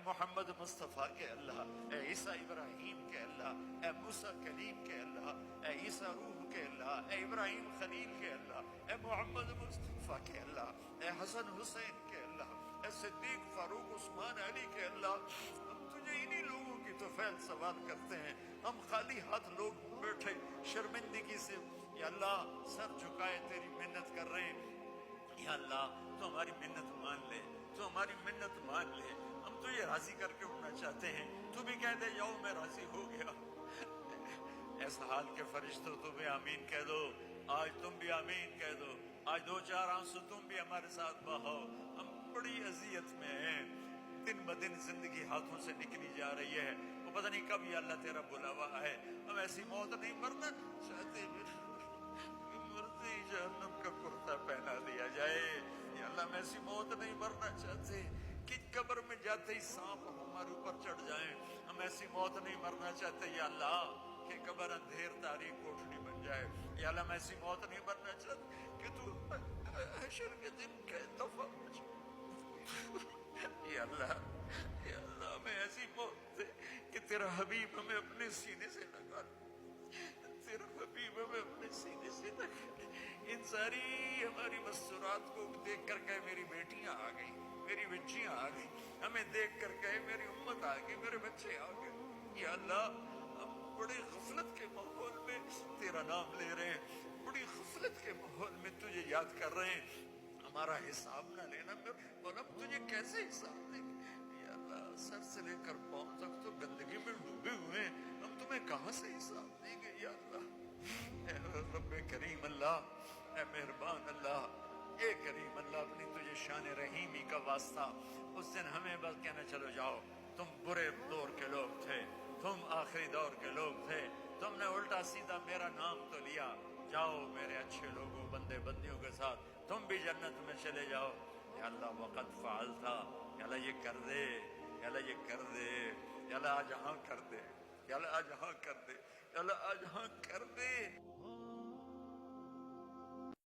محمد مصطفیٰ کے اللہ، اے عیسیٰ ابراہیم کے اللہ، اے موسیٰ کلیم کے اللہ، اے عیسیٰ روح کے اللہ، اے ابراہیم خلیل کے اللہ، اے محمد مصطفیٰ کے اللہ، اے حسن حسین کے اللہ، اے صدیق فاروق عثمان علی کے اللہ، ہم تجھے انہی لوگوں کی تو فعل سوال کرتے ہیں، ہم خالی ہاتھ لوگ بیٹھے شرمندگی سے یا اللہ سر جھکائے تیری محنت کر رہے ہیں، یا اللہ تو ہماری منت مان لے، تو ہماری منت مان لے، ہم تو یہ راضی کر کے اٹھنا چاہتے ہیں، تو بھی کہہ دے جاؤ میں راضی ہو گیا۔ ایسا حال کے فرشتوں تم بھی آمین کہہ دو، آج تم بھی آمین کہہ دو، آج دو چار آنسو تم بھی ہمارے ساتھ بہاؤ، ہم بڑی اذیت میں ہیں، دن بدن زندگی ہاتھوں سے نکلی جا رہی ہے، وہ پتہ نہیں کب یہ اللہ تیرا بلاوا ہے، ہم ایسی موت نہیں مرنا چاہتے، مرتے ہی جہنم کا کرتا پہنا دیا جائے، یا اللہ ہم ایسی موت نہیں مرنا چاہتے کہ قبر میں جاتے ہی سانپ ہمارے اوپر چڑھ جائیں، ہم ایسی موت نہیں مرنا چاہتے یا اللہ کہ قبر اندھیر تاریک کوٹھڑی بن جائے، یا اللہ ہم ایسی موت نہیں مرنا چاہتے کہ تو حشر کے دن کا دفعہ یا اللہ ہمیں ایسی موت دے کہ تیرا حبیب ہمیں اپنے سینے سے لگا، تیرا حبیب ہمیں اپنے سینے سے لگا۔ ان ساری ہماری مسرات کو دیکھ کر کہے میری بیٹیاں آ گئی، میری بچیاں آ گئی، ہمیں دیکھ کر کہے میری امت آ گئی، میرے بچے آ گئے، یا اللہ ہم بڑے غفلت کے ماحول میں تیرا نام لے رہے ہیں، بڑی غفلت کے ماحول میں تجھے یاد کر رہے ہیں، ہمارا حساب نہ لینا، اور ہم تجھے کیسے حساب دیں گے یا اللہ، سر سے لے کر پاؤں تک تو گندگی میں ڈوبے ہوئے ہیں، ہم تمہیں کہاں سے حساب دیں گے یا اللہ۔ اے رب کریم اللہ، اے مہربان اللہ، اے کریم اللہ، اپنی تجھے شان رحیمی کا واسطہ اس دن ہمیں بس کہنا چلو جاؤ، تم برے دور کے لوگ تھے، تم آخری دور کے لوگ تھے، تم نے الٹا سیدھا میرا نام تو لیا، جاؤ میرے اچھے لوگوں بندے بندیوں کے ساتھ تم بھی جنت میں چلے جاؤ، یا اللہ وقت فعال تھا، یا اللہ یہ کر دے، یا اللہ یہ کر دے، یا اللہ آج ہاں کر دے، یا اللہ آج ہاں کر دے، یا اللہ آج ہاں کر دے۔